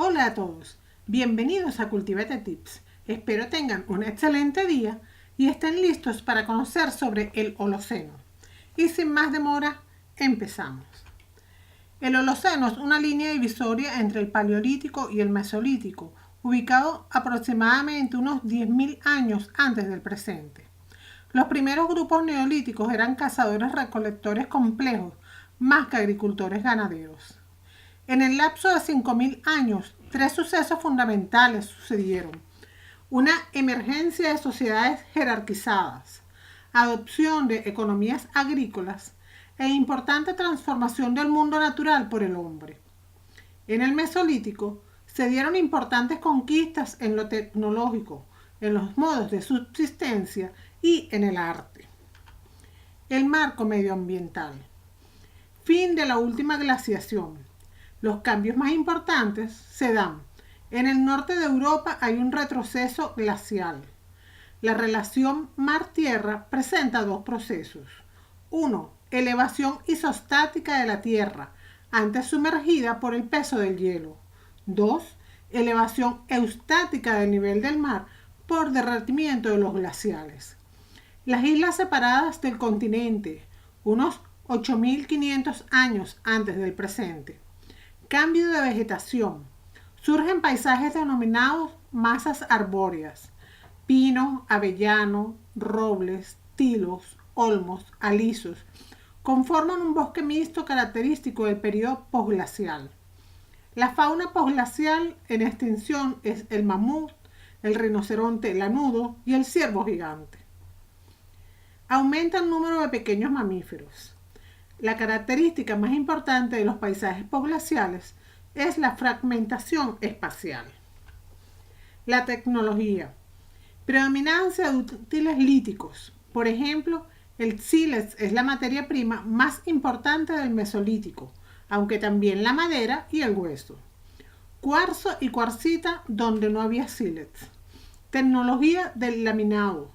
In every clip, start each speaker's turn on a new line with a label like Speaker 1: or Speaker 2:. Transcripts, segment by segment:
Speaker 1: Hola a todos, bienvenidos a Cultivate Tips. Espero tengan un excelente día y estén listos para conocer sobre el Holoceno. Y sin más demora, empezamos. El Holoceno es una línea divisoria entre el Paleolítico y el Mesolítico, ubicado aproximadamente unos 10.000 años antes del presente. Los primeros grupos neolíticos eran cazadores-recolectores complejos, más que agricultores ganaderos. En el lapso de 5.000 años, tres sucesos fundamentales sucedieron: una emergencia de sociedades jerarquizadas, adopción de economías agrícolas e importante transformación del mundo natural por el hombre. En el Mesolítico se dieron importantes conquistas en lo tecnológico, en los modos de subsistencia y en el arte. El marco medioambiental. Fin de la última glaciación. Los cambios más importantes se dan. En el norte de Europa hay un retroceso glacial. La relación mar-tierra presenta dos procesos. 1. Elevación isostática de la Tierra, antes sumergida por el peso del hielo. 2. Elevación eustática del nivel del mar por derretimiento de los glaciales. Las islas separadas del continente, unos 8.500 años antes del presente. Cambio de vegetación. Surgen paisajes denominados masas arbóreas: pino, avellano, robles, tilos, olmos, alisos. Conforman un bosque mixto característico del periodo posglacial. La fauna posglacial en extinción es el mamut, el rinoceronte lanudo y el ciervo gigante. Aumenta el número de pequeños mamíferos. La característica más importante de los paisajes posglaciales es la fragmentación espacial. La tecnología. Predominancia de útiles líticos. Por ejemplo, el sílex es la materia prima más importante del Mesolítico, aunque también la madera y el hueso. Cuarzo y cuarcita donde no había sílex. Tecnología del laminado.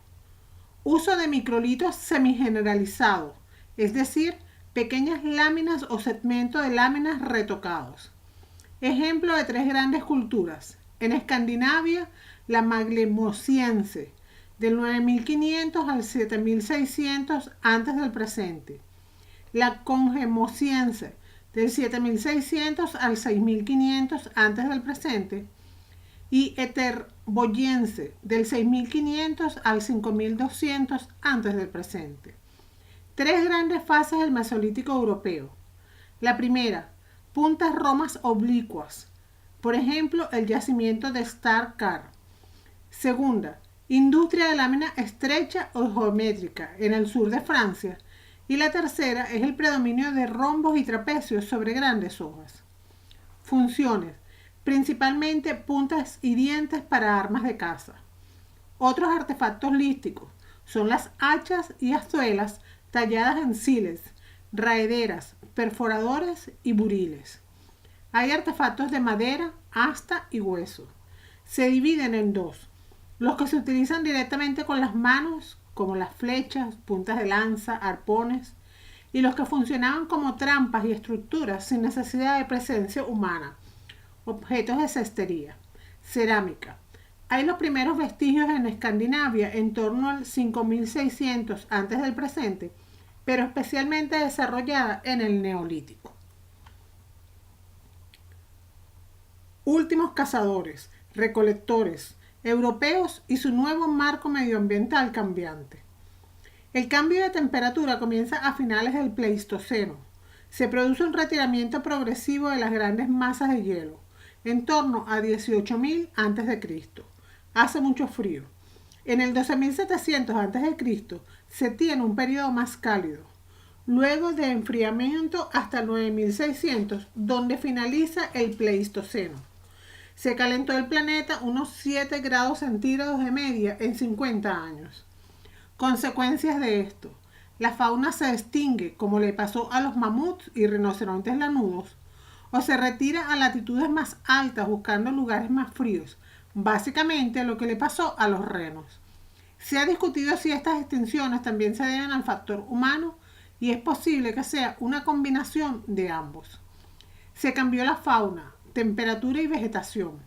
Speaker 1: Uso de microlitos semigeneralizado, es decir, pequeñas láminas o segmentos de láminas retocados. Ejemplo de tres grandes culturas. En Escandinavia, la maglemosiense, del 9.500 al 7.600 antes del presente. La congemosiense, del 7.600 al 6.500 antes del presente. Y eterboyense, del 6.500 al 5.200 antes del presente. Tres grandes fases del Mesolítico europeo. La primera, puntas romas oblicuas, por ejemplo, el yacimiento de Starkar. Segunda, industria de lámina estrecha o geométrica en el sur de Francia. Y la tercera es el predominio de rombos y trapecios sobre grandes hojas. Funciones: principalmente puntas y dientes para armas de caza. Otros artefactos lísticos son las hachas y azuelas talladas en sílex, raederas, perforadores y buriles. Hay artefactos de madera, asta y hueso. Se dividen en dos: los que se utilizan directamente con las manos, como las flechas, puntas de lanza, arpones, y los que funcionaban como trampas y estructuras sin necesidad de presencia humana, objetos de cestería. Cerámica. Hay los primeros vestigios en Escandinavia en torno al 5.600 antes del presente, pero especialmente desarrollada en el Neolítico. Últimos cazadores, recolectores, europeos y su nuevo marco medioambiental cambiante. El cambio de temperatura comienza a finales del Pleistoceno. Se produce un retiramiento progresivo de las grandes masas de hielo, en torno a 18.000 a.C. Hace mucho frío. En el 12.700 a.C. se tiene un periodo más cálido. Luego de enfriamiento hasta el 9.600, donde finaliza el Pleistoceno. Se calentó el planeta unos 7 grados centígrados de media en 50 años. Consecuencias de esto: la fauna se extingue, como le pasó a los mamuts y rinocerontes lanudos, o se retira a latitudes más altas buscando lugares más fríos, básicamente lo que le pasó a los renos. Se ha discutido si estas extinciones también se deben al factor humano, y es posible que sea una combinación de ambos. Se cambió la fauna, temperatura y vegetación.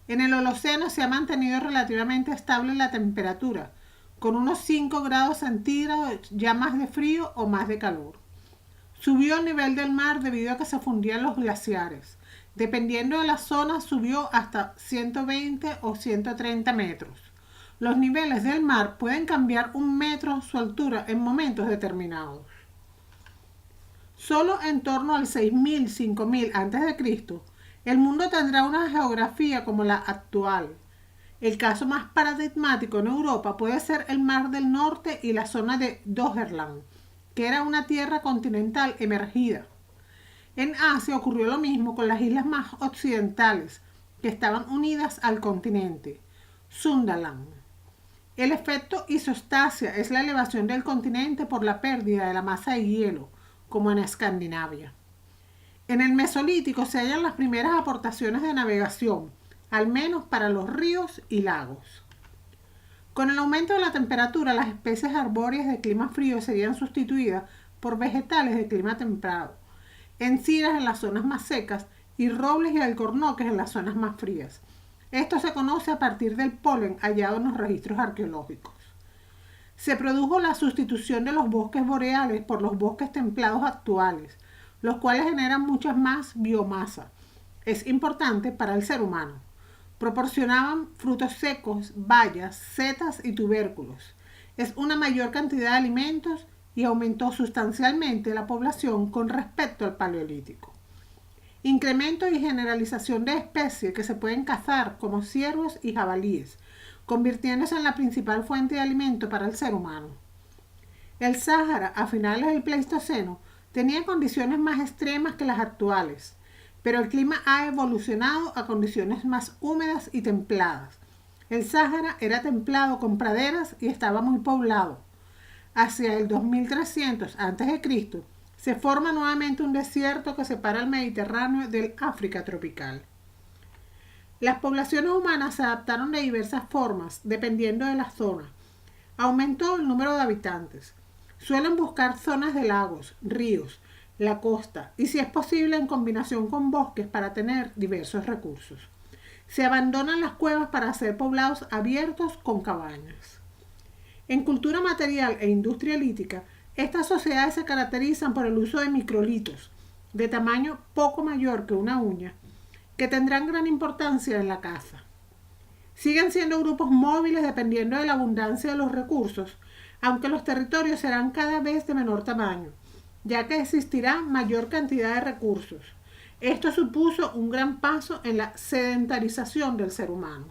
Speaker 1: En el Holoceno se ha mantenido relativamente estable la temperatura, con unos 5 grados centígrados ya más de frío o más de calor. Subió el nivel del mar debido a que se fundían los glaciares. Dependiendo de la zona, subió hasta 120 o 130 metros. Los niveles del mar pueden cambiar 1 metro su altura en momentos determinados. Solo en torno al 6000, 5000 a.C., el mundo tendrá una geografía como la actual. El caso más paradigmático en Europa puede ser el Mar del Norte y la zona de Doggerland, que era una tierra continental emergida. En Asia ocurrió lo mismo con las islas más occidentales, que estaban unidas al continente, Sundaland. El efecto isostasia es la elevación del continente por la pérdida de la masa de hielo, como en Escandinavia. En el Mesolítico se hallan las primeras aportaciones de navegación, al menos para los ríos y lagos. Con el aumento de la temperatura, las especies arbóreas de clima frío serían sustituidas por vegetales de clima templado, encinas en las zonas más secas y robles y alcornoques en las zonas más frías. Esto se conoce a partir del polen hallado en los registros arqueológicos. Se produjo la sustitución de los bosques boreales por los bosques templados actuales, los cuales generan mucha más biomasa. Es importante para el ser humano. Proporcionaban frutos secos, bayas, setas y tubérculos. Es una mayor cantidad de alimentos y aumentó sustancialmente la población con respecto al Paleolítico. Incremento y generalización de especies que se pueden cazar como ciervos y jabalíes, convirtiéndose en la principal fuente de alimento para el ser humano. El Sáhara, a finales del Pleistoceno, tenía condiciones más extremas que las actuales, pero el clima ha evolucionado a condiciones más húmedas y templadas. El Sáhara era templado con praderas y estaba muy poblado. Hacia el 2300 a.C., se forma nuevamente un desierto que separa el Mediterráneo del África tropical. Las poblaciones humanas se adaptaron de diversas formas, dependiendo de la zona. Aumentó el número de habitantes. Suelen buscar zonas de lagos, ríos, la costa y, si es posible, en combinación con bosques para tener diversos recursos. Se abandonan las cuevas para hacer poblados abiertos con cabañas. En cultura material e industria lítica, estas sociedades se caracterizan por el uso de microlitos, de tamaño poco mayor que una uña, que tendrán gran importancia en la caza. Siguen siendo grupos móviles dependiendo de la abundancia de los recursos, aunque los territorios serán cada vez de menor tamaño, ya que existirá mayor cantidad de recursos. Esto supuso un gran paso en la sedentarización del ser humano.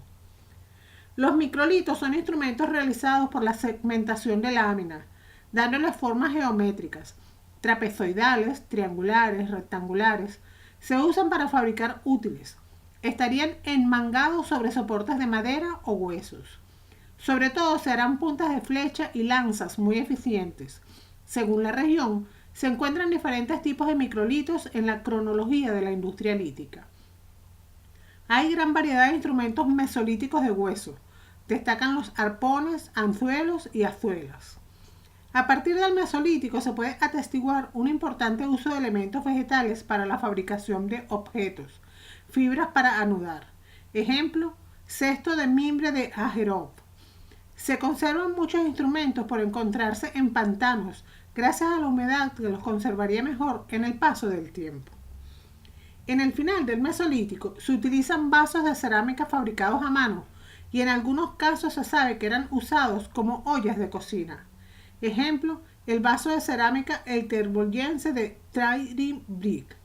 Speaker 1: Los microlitos son instrumentos realizados por la segmentación de láminas, dándoles formas geométricas, trapezoidales, triangulares, rectangulares. Se usan para fabricar útiles. Estarían enmangados sobre soportes de madera o huesos. Sobre todo se harán puntas de flecha y lanzas muy eficientes. Según la región, se encuentran diferentes tipos de microlitos en la cronología de la industria lítica. Hay gran variedad de instrumentos mesolíticos de hueso. Destacan los arpones, anzuelos y azuelas. A partir del Mesolítico se puede atestiguar un importante uso de elementos vegetales para la fabricación de objetos, fibras para anudar. Ejemplo, cesto de mimbre de Hajerov. Se conservan muchos instrumentos por encontrarse en pantanos, gracias a la humedad que los conservaría mejor en el paso del tiempo. En el final del Mesolítico se utilizan vasos de cerámica fabricados a mano y en algunos casos se sabe que eran usados como ollas de cocina. Ejemplo, el vaso de cerámica elterbollense de Trairy-Brick.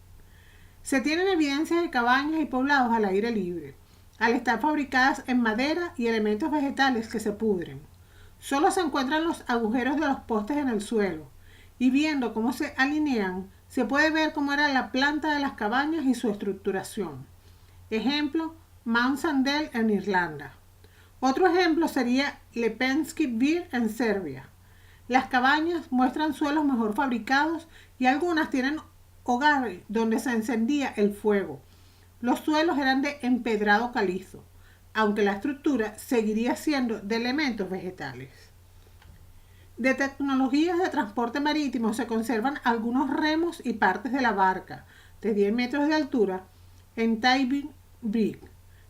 Speaker 1: Se tienen evidencias de cabañas y poblados al aire libre, al estar fabricadas en madera y elementos vegetales que se pudren. Solo se encuentran los agujeros de los postes en el suelo, y viendo cómo se alinean, se puede ver cómo era la planta de las cabañas y su estructuración. Ejemplo, Mount Sandel en Irlanda. Otro ejemplo sería Lepenski Vir en Serbia. Las cabañas muestran suelos mejor fabricados y algunas tienen hogares donde se encendía el fuego. Los suelos eran de empedrado calizo, aunque la estructura seguiría siendo de elementos vegetales. De tecnologías de transporte marítimo se conservan algunos remos y partes de la barca, de 10 metros de altura. en Tybee Brig.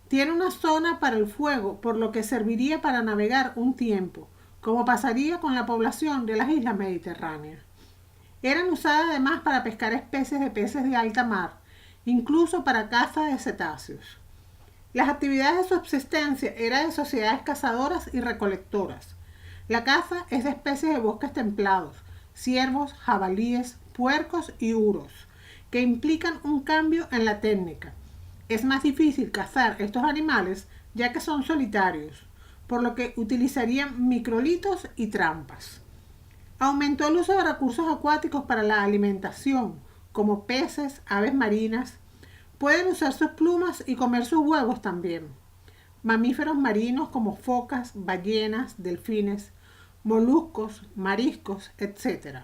Speaker 1: Tiene una zona para el fuego, por lo que serviría para navegar un tiempo, como pasaría con la población de las islas mediterráneas. Eran usadas además para pescar especies de peces de alta mar, incluso para caza de cetáceos. Las actividades de subsistencia eran de sociedades cazadoras y recolectoras. La caza es de especies de bosques templados, ciervos, jabalíes, puercos y uros, que implican un cambio en la técnica. Es más difícil cazar estos animales ya que son solitarios, por lo que utilizarían microlitos y trampas. Aumentó el uso de recursos acuáticos para la alimentación, como peces, aves marinas. Pueden usar sus plumas y comer sus huevos también. Mamíferos marinos como focas, ballenas, delfines, moluscos, mariscos, etc.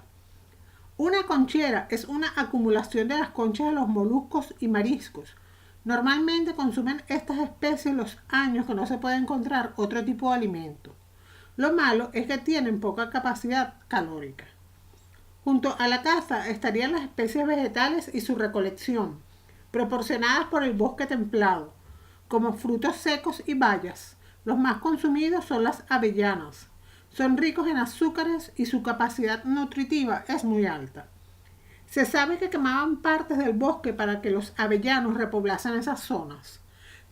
Speaker 1: Una conchera es una acumulación de las conchas de los moluscos y mariscos. Normalmente consumen estas especies los años que no se puede encontrar otro tipo de alimento. Lo malo es que tienen poca capacidad calórica. Junto a la caza estarían las especies vegetales y su recolección, proporcionadas por el bosque templado, como frutos secos y bayas. Los más consumidos son las avellanas. Son ricos en azúcares y su capacidad nutritiva es muy alta. Se sabe que quemaban partes del bosque para que los avellanos repoblasen esas zonas.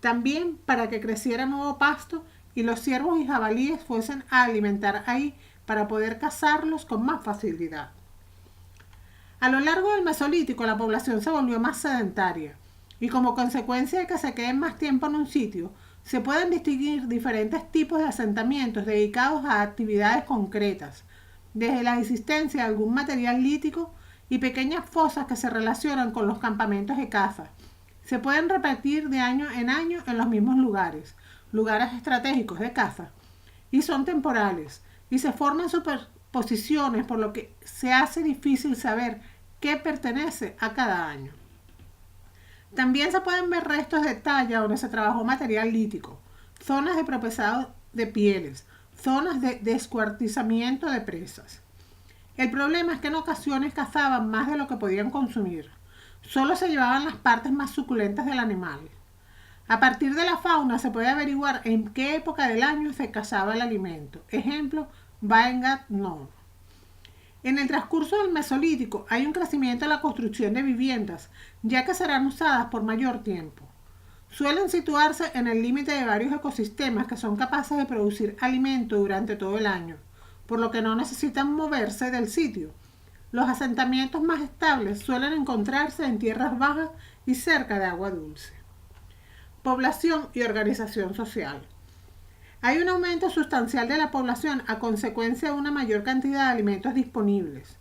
Speaker 1: También para que creciera nuevo pasto y los ciervos y jabalíes fuesen a alimentar ahí para poder cazarlos con más facilidad. A lo largo del Mesolítico la población se volvió más sedentaria y como consecuencia de que se queden más tiempo en un sitio, se pueden distinguir diferentes tipos de asentamientos dedicados a actividades concretas, desde la existencia de algún material lítico y pequeñas fosas que se relacionan con los campamentos de caza. Se pueden repetir de año en los mismos lugares estratégicos de caza, y son temporales, y se forman superposiciones, por lo que se hace difícil saber qué pertenece a cada año. También se pueden ver restos de talla donde se trabajó material lítico, zonas de propesado de pieles, zonas de descuartizamiento de presas. El problema es que en ocasiones cazaban más de lo que podían consumir. Solo se llevaban las partes más suculentas del animal. A partir de la fauna se puede averiguar en qué época del año se cazaba el alimento. Ejemplo, Vaengat Nord. En el transcurso del Mesolítico hay un crecimiento en la construcción de viviendas, ya que serán usadas por mayor tiempo. Suelen situarse en el límite de varios ecosistemas que son capaces de producir alimento durante todo el año, por lo que no necesitan moverse del sitio. Los asentamientos más estables suelen encontrarse en tierras bajas y cerca de agua dulce. Población y organización social. Hay un aumento sustancial de la población a consecuencia de una mayor cantidad de alimentos disponibles.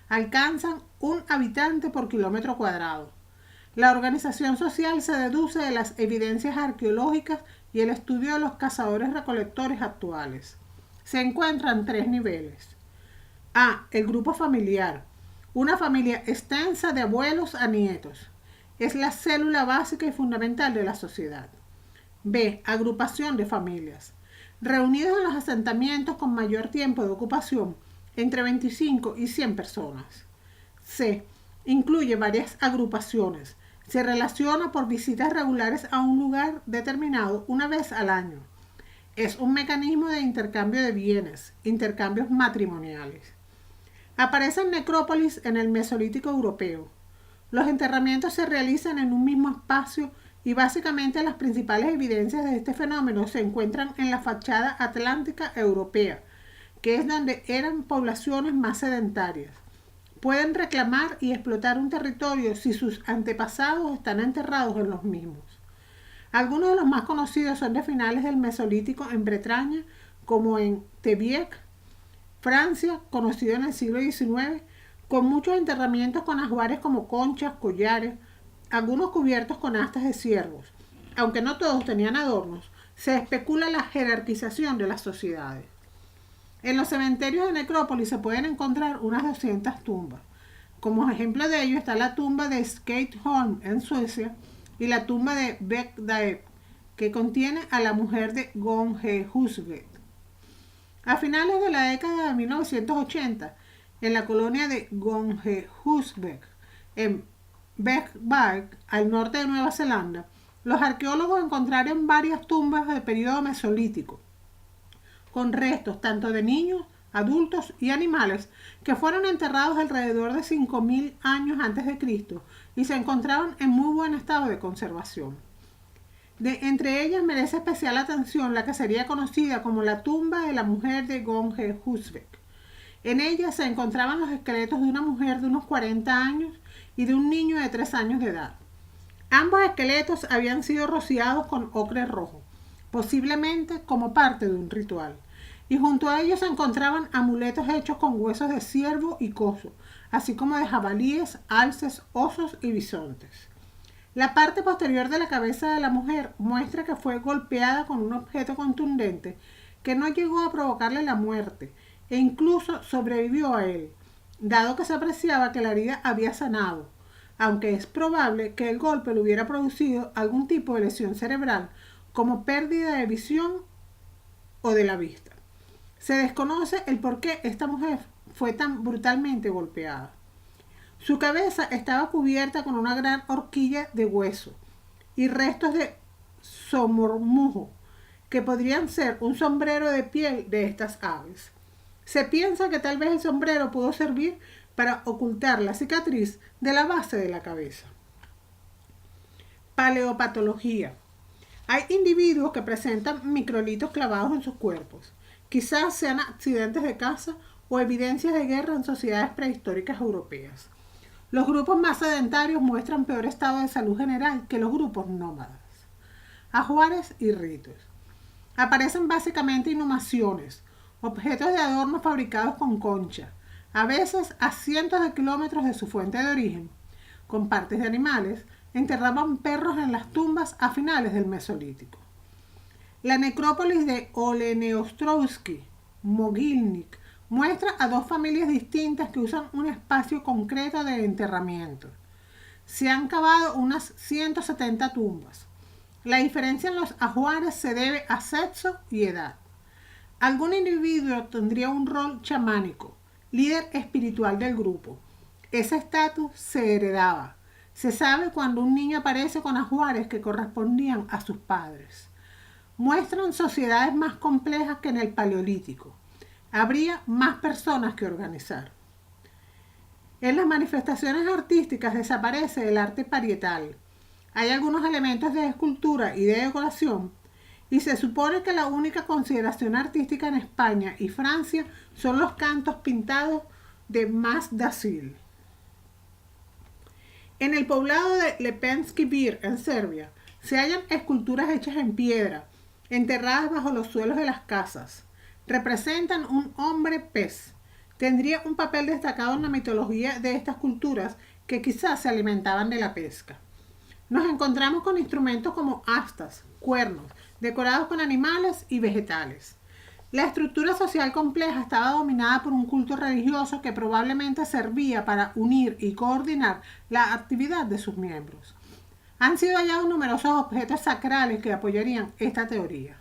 Speaker 1: Alcanzan un habitante por kilómetro cuadrado. La organización social se deduce de las evidencias arqueológicas y el estudio de los cazadores-recolectores actuales. Se encuentran tres niveles. A. El grupo familiar. Una familia extensa de abuelos a nietos. Es la célula básica y fundamental de la sociedad. B. Agrupación de familias. Reunidos en los asentamientos con mayor tiempo de ocupación, entre 25 y 100 personas. C. Incluye varias agrupaciones. Se relaciona por visitas regulares a un lugar determinado una vez al año. Es un mecanismo de intercambio de bienes, intercambios matrimoniales. Aparecen necrópolis en el Mesolítico europeo. Los enterramientos se realizan en un mismo espacio y básicamente las principales evidencias de este fenómeno se encuentran en la fachada atlántica europea, que es donde eran poblaciones más sedentarias. Pueden reclamar y explotar un territorio si sus antepasados están enterrados en los mismos. Algunos de los más conocidos son de finales del Mesolítico en Bretaña, como en Tebiec, Francia, conocido en el siglo XIX, con muchos enterramientos con ajuares como conchas, collares, algunos cubiertos con astas de ciervos. Aunque no todos tenían adornos, se especula la jerarquización de las sociedades. En los cementerios de necrópolis se pueden encontrar unas 200 tumbas. Como ejemplo de ello está la tumba de Skeidholm en Suecia y la tumba de Bekdaeb, que contiene a la mujer de Gonje Husved. A finales de la década de 1980, en la colonia de Gonje Husved, en Beckback, al norte de Nueva Zelanda, los arqueólogos encontraron varias tumbas del periodo mesolítico, con restos tanto de niños, adultos y animales que fueron enterrados alrededor de 5000 años antes de Cristo y se encontraban en muy buen estado de conservación. Entre ellas merece especial atención la que sería conocida como la tumba de la mujer de Gonge Husbeck. En ella se encontraban los esqueletos de una mujer de unos 40 años y de un niño de 3 años de edad. Ambos esqueletos habían sido rociados con ocre rojo, posiblemente como parte de un ritual, y junto a ellos se encontraban amuletos hechos con huesos de ciervo y coso, así como de jabalíes, alces, osos y bisontes. La parte posterior de la cabeza de la mujer muestra que fue golpeada con un objeto contundente que no llegó a provocarle la muerte e incluso sobrevivió a él, dado que se apreciaba que la herida había sanado, aunque es probable que el golpe le hubiera producido algún tipo de lesión cerebral, como pérdida de visión o de la vista. Se desconoce el por qué esta mujer fue tan brutalmente golpeada. Su cabeza estaba cubierta con una gran horquilla de hueso y restos de somormujo, que podrían ser un sombrero de piel de estas aves. Se piensa que tal vez el sombrero pudo servir para ocultar la cicatriz de la base de la cabeza. Paleopatología. Hay individuos que presentan microlitos clavados en sus cuerpos. Quizás sean accidentes de caza o evidencias de guerra en sociedades prehistóricas europeas. Los grupos más sedentarios muestran peor estado de salud general que los grupos nómadas. Ajuares y ritos. Aparecen básicamente inhumaciones, objetos de adorno fabricados con concha, a veces a cientos de kilómetros de su fuente de origen, con partes de animales, enterraban perros en las tumbas a finales del Mesolítico. La necrópolis de Oleneostrowski, Mogilnik, muestra a dos familias distintas que usan un espacio concreto de enterramiento. Se han cavado unas 170 tumbas. La diferencia en los ajuares se debe a sexo y edad. Algún individuo tendría un rol chamánico, líder espiritual del grupo. Ese estatus se heredaba. Se sabe cuando un niño aparece con ajuares que correspondían a sus padres. Muestran sociedades más complejas que en el Paleolítico. Habría más personas que organizar. En las manifestaciones artísticas desaparece el arte parietal. Hay algunos elementos de escultura y de decoración, y se supone que la única consideración artística en España y Francia son los cantos pintados de Mas Dasil. En el poblado de Lepenski Bir, en Serbia, se hallan esculturas hechas en piedra, enterradas bajo los suelos de las casas. Representan un hombre pez. Tendría un papel destacado en la mitología de estas culturas que quizás se alimentaban de la pesca. Nos encontramos con instrumentos como astas, cuernos, decorados con animales y vegetales. La estructura social compleja estaba dominada por un culto religioso que probablemente servía para unir y coordinar la actividad de sus miembros. Han sido hallados numerosos objetos sacrales que apoyarían esta teoría.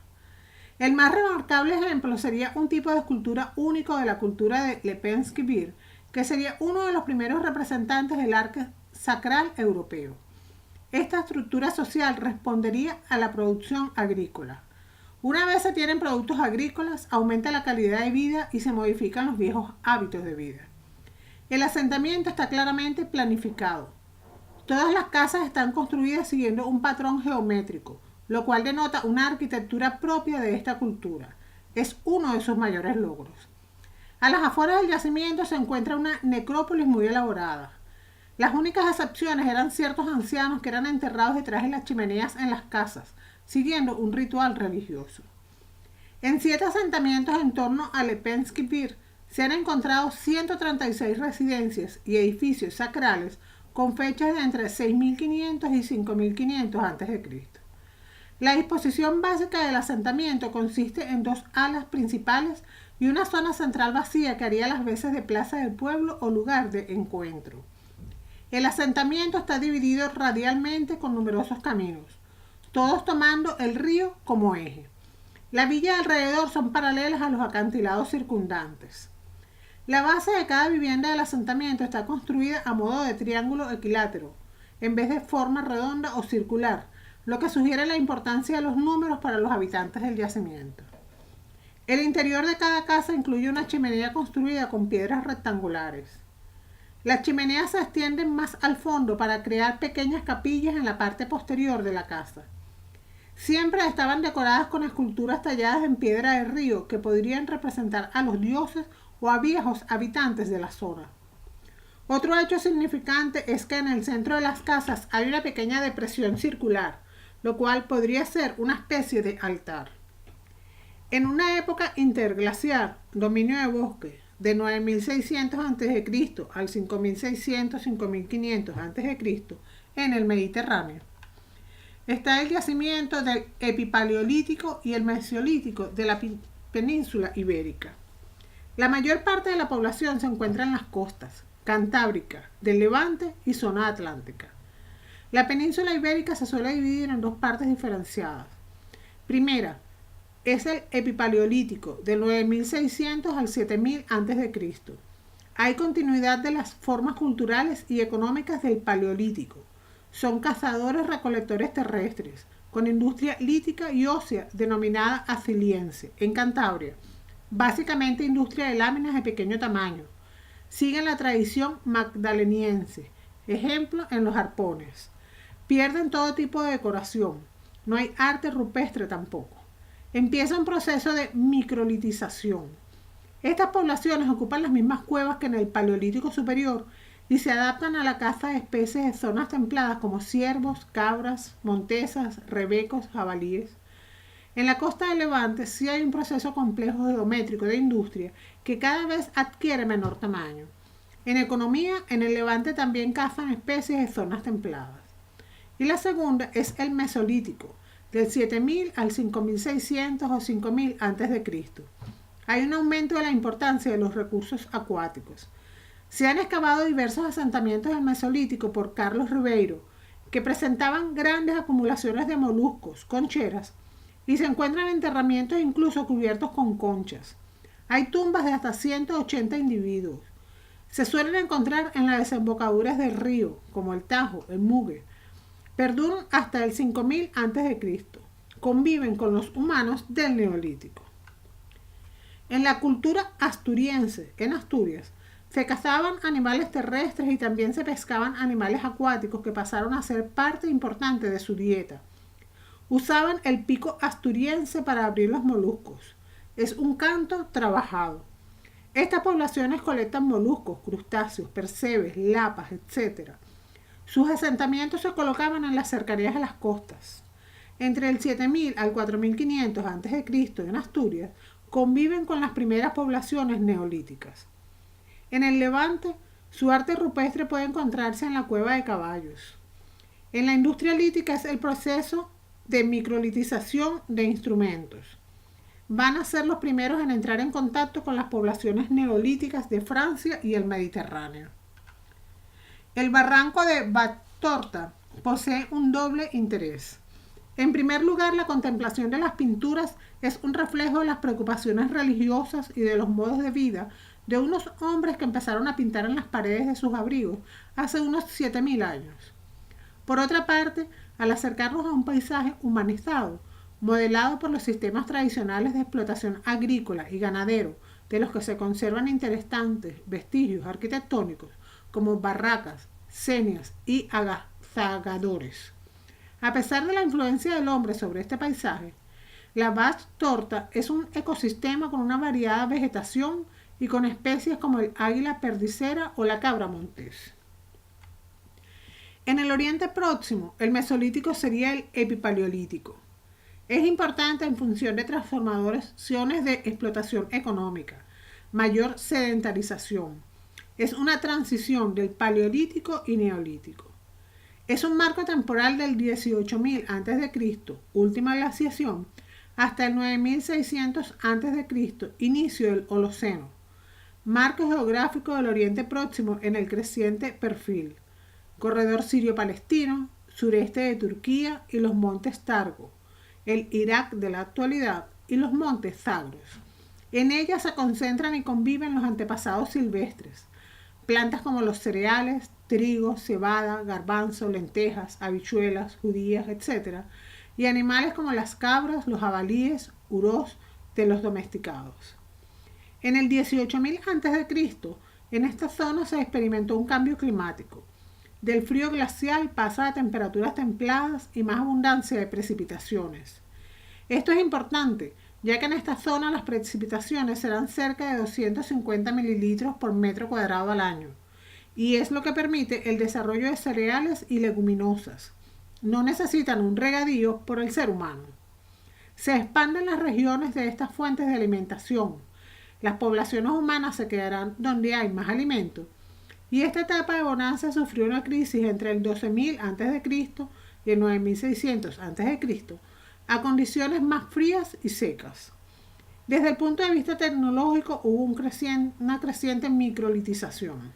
Speaker 1: El más remarcable ejemplo sería un tipo de escultura único de la cultura de Lepenski Bir, que sería uno de los primeros representantes del arte sacral europeo. Esta estructura social respondería a la producción agrícola. Una vez se tienen productos agrícolas, aumenta la calidad de vida y se modifican los viejos hábitos de vida. El asentamiento está claramente planificado. Todas las casas están construidas siguiendo un patrón geométrico, lo cual denota una arquitectura propia de esta cultura. Es uno de sus mayores logros. A las afueras del yacimiento se encuentra una necrópolis muy elaborada. Las únicas excepciones eran ciertos ancianos que eran enterrados detrás de las chimeneas en las casas, siguiendo un ritual religioso. En 7 asentamientos en torno a Lepenski Bir se han encontrado 136 residencias y edificios sacrales con fechas de entre 6500 y 5500 a.C. La disposición básica del asentamiento consiste en 2 alas principales y una zona central vacía que haría las veces de plaza del pueblo o lugar de encuentro. El asentamiento está dividido radialmente con numerosos caminos, todos tomando el río como eje. La villa alrededor son paralelas a los acantilados circundantes. La base de cada vivienda del asentamiento está construida a modo de triángulo equilátero. en vez de forma redonda o circular, lo que sugiere la importancia de los números para los habitantes del yacimiento. El interior de cada casa incluye una chimenea construida con piedras rectangulares. Las chimeneas se extienden más al fondo para crear pequeñas capillas en la parte posterior de la casa. Siempre estaban decoradas con esculturas talladas en piedra de río que podrían representar a los dioses o a viejos habitantes de la zona. Otro hecho significante es que en el centro de las casas hay una pequeña depresión circular, lo cual podría ser una especie de altar. En una época interglaciar, dominio de bosque, de 9600 a.C. al 5600-5500 a.C. en el Mediterráneo, está el yacimiento del epipaleolítico y el mesolítico de la península ibérica. La mayor parte de la población se encuentra en las costas cantábrica, del Levante y zona atlántica. La península ibérica se suele dividir en dos partes diferenciadas. Primera, es el epipaleolítico, de 9600 al 7000 a.C. Hay continuidad de las formas culturales y económicas del paleolítico. Son cazadores-recolectores terrestres, con industria lítica y ósea denominada aciliense, en Cantabria. Básicamente industria de láminas de pequeño tamaño. Siguen la tradición magdaleniense, ejemplo en los arpones. Pierden todo tipo de decoración. No hay arte rupestre tampoco. Empieza un proceso de microlitización. Estas poblaciones ocupan las mismas cuevas que en el Paleolítico superior y se adaptan a la caza de especies de zonas templadas como ciervos, cabras, montesas, rebecos, jabalíes. En la costa de Levante sí hay un proceso complejo geométrico de industria que cada vez adquiere menor tamaño. En economía, en el Levante también cazan especies de zonas templadas. Y la segunda es el Mesolítico, del 7000 al 5600 o 5000 a.C. Hay un aumento de la importancia de los recursos acuáticos. Se han excavado diversos asentamientos del Mesolítico por Carlos Ribeiro, que presentaban grandes acumulaciones de moluscos, concheras, y se encuentran enterramientos incluso cubiertos con conchas. Hay tumbas de hasta 180 individuos. Se suelen encontrar en las desembocaduras del río, como el Tajo, el Mugue. Perduran hasta el 5000 a.C. Conviven con los humanos del Neolítico. En la cultura asturiense, en Asturias, se cazaban animales terrestres y también se pescaban animales acuáticos que pasaron a ser parte importante de su dieta. Usaban el pico asturiense para abrir los moluscos. Es un canto trabajado. Estas poblaciones colectan moluscos, crustáceos, percebes, lapas, etc. Sus asentamientos se colocaban en las cercanías de las costas. Entre el 7000 al 4500 a.C. en Asturias conviven con las primeras poblaciones neolíticas. En el Levante, su arte rupestre puede encontrarse en la cueva de caballos. En la industria lítica es el proceso de microlitización de instrumentos. Van a ser los primeros en entrar en contacto con las poblaciones neolíticas de Francia y el Mediterráneo. El barranco de Batorta posee un doble interés. En primer lugar, la contemplación de las pinturas es un reflejo de las preocupaciones religiosas y de los modos de vida de unos hombres que empezaron a pintar en las paredes de sus abrigos hace unos 7000 años. Por otra parte, al acercarnos a un paisaje humanizado, modelado por los sistemas tradicionales de explotación agrícola y ganadero, de los que se conservan interesantes vestigios arquitectónicos como barracas, cenias y agazagadores. A pesar de la influencia del hombre sobre este paisaje, la Baix-Torta es un ecosistema con una variada vegetación y con especies como el águila perdicera o la cabra montés. En el Oriente Próximo, el Mesolítico sería el Epipaleolítico. Es importante en función de transformaciones de explotación económica, mayor sedentarización. Es una transición del Paleolítico y Neolítico. Es un marco temporal del 18.000 a.C., última glaciación, hasta el 9.600 a.C., inicio del Holoceno. Marco geográfico del Oriente Próximo en el creciente perfil. Corredor sirio-palestino, sureste de Turquía y los montes Targo, el Irak de la actualidad y los montes Zagros. En ella se concentran y conviven los antepasados silvestres, plantas como los cereales, trigo, cebada, garbanzo, lentejas, habichuelas, judías, etc. Y animales como las cabras, los jabalíes, uros de los domesticados. En el 18.000 a.C., en esta zona se experimentó un cambio climático. Del frío glacial pasa a temperaturas templadas y más abundancia de precipitaciones. Esto es importante, ya que en esta zona las precipitaciones serán cerca de 250 mililitros por metro cuadrado al año, y es lo que permite el desarrollo de cereales y leguminosas. No necesitan un regadío por el ser humano. Se expanden las regiones de estas fuentes de alimentación. Las poblaciones humanas se quedarán donde hay más alimento, y esta etapa de bonanza sufrió una crisis entre el 12.000 a.C. y el 9.600 a.C., a condiciones más frías y secas. Desde el punto de vista tecnológico hubo una creciente microlitización.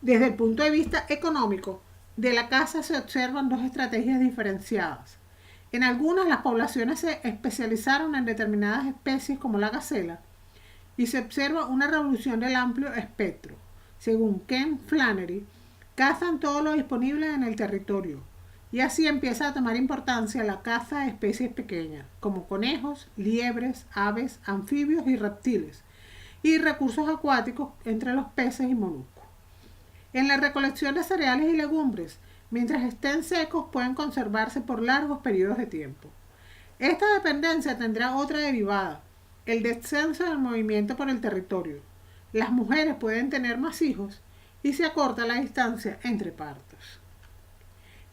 Speaker 1: Desde el punto de vista económico, de la caza se observan dos estrategias diferenciadas. En algunas las poblaciones se especializaron en determinadas especies como la gacela, y se observa una revolución del amplio espectro. Según Ken Flannery, cazan todo lo disponible en el territorio, y así empieza a tomar importancia la caza de especies pequeñas, como conejos, liebres, aves, anfibios y reptiles, y recursos acuáticos entre los peces y moluscos. En la recolección de cereales y legumbres, mientras estén secos, pueden conservarse por largos periodos de tiempo. Esta dependencia tendrá otra derivada, el descenso del movimiento por el territorio. Las mujeres pueden tener más hijos y se acorta la distancia entre partos.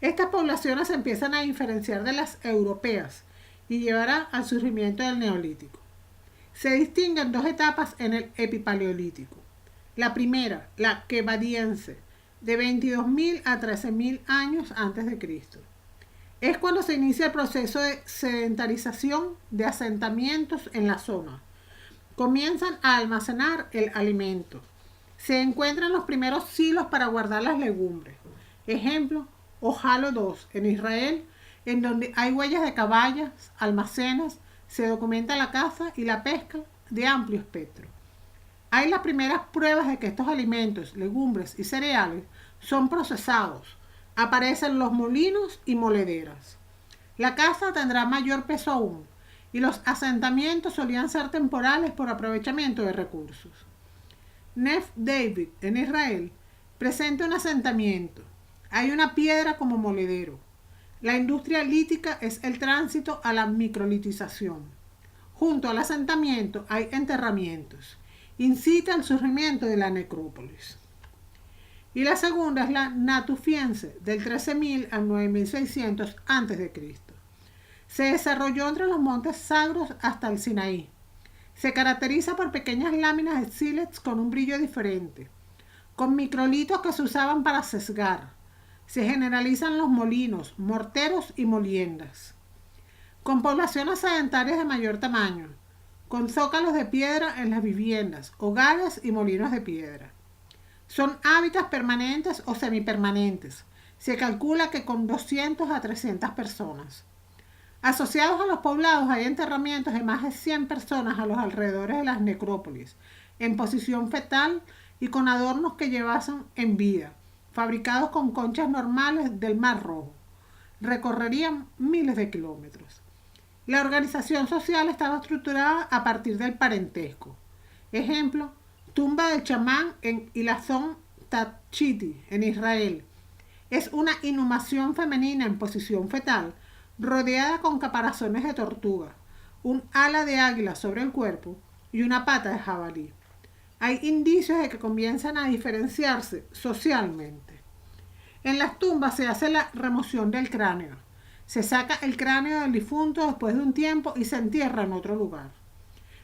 Speaker 1: Estas poblaciones se empiezan a diferenciar de las europeas y llevará al surgimiento del neolítico. Se distinguen dos etapas en el epipaleolítico. La primera, la quevadiense, de 22.000 a 13.000 años antes de Cristo. Es cuando se inicia el proceso de sedentarización de asentamientos en la zona. Comienzan a almacenar el alimento. Se encuentran los primeros silos para guardar las legumbres. Ejemplo, Ojalo II, en Israel, en donde hay huellas de caballas, almacenes, se documenta la caza y la pesca de amplio espectro. Hay las primeras pruebas de que estos alimentos, legumbres y cereales son procesados. Aparecen los molinos y molederas. La caza tendrá mayor peso aún, y los asentamientos solían ser temporales por aprovechamiento de recursos. Nef David, en Israel, presenta un asentamiento. Hay una piedra como moledero. La industria lítica es el tránsito a la microlitización. Junto al asentamiento hay enterramientos. Incita al surgimiento de la necrópolis. Y la segunda es la natufiense, del 13.000 al 9.600 a.C. Se desarrolló entre los montes Sagros hasta el Sinaí. Se caracteriza por pequeñas láminas de sílex con un brillo diferente, con microlitos que se usaban para sesgar. Se generalizan los molinos, morteros y moliendas. Con poblaciones sedentarias de mayor tamaño, con zócalos de piedra en las viviendas, hogares y molinos de piedra. Son hábitats permanentes o semipermanentes. Se calcula que con 200 a 300 personas. Asociados a los poblados hay enterramientos de más de 100 personas a los alrededores de las necrópolis, en posición fetal y con adornos que llevasen en vida, fabricados con conchas normales del Mar Rojo. Recorrerían miles de kilómetros. La organización social estaba estructurada a partir del parentesco. Ejemplo, tumba del chamán en Ilazón Tachiti, en Israel. Es una inhumación femenina en posición fetal, rodeada con caparazones de tortuga, un ala de águila sobre el cuerpo y una pata de jabalí. Hay indicios de que comienzan a diferenciarse socialmente. En las tumbas se hace la remoción del cráneo. Se saca el cráneo del difunto después de un tiempo y se entierra en otro lugar.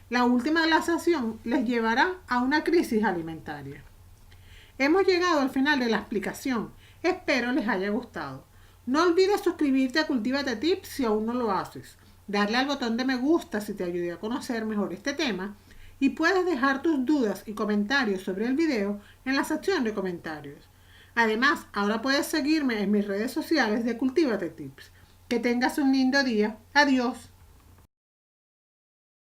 Speaker 1: La última glaciación les llevará a una crisis alimentaria. Hemos llegado al final de la explicación. Espero les haya gustado. No olvides suscribirte a Cultívate Tips si aún no lo haces. Darle al botón de me gusta si te ayude a conocer mejor este tema. Y puedes dejar tus dudas y comentarios sobre el video en la sección de comentarios. Además, ahora puedes seguirme en mis redes sociales de Cultívate Tips. Que tengas un lindo día. Adiós.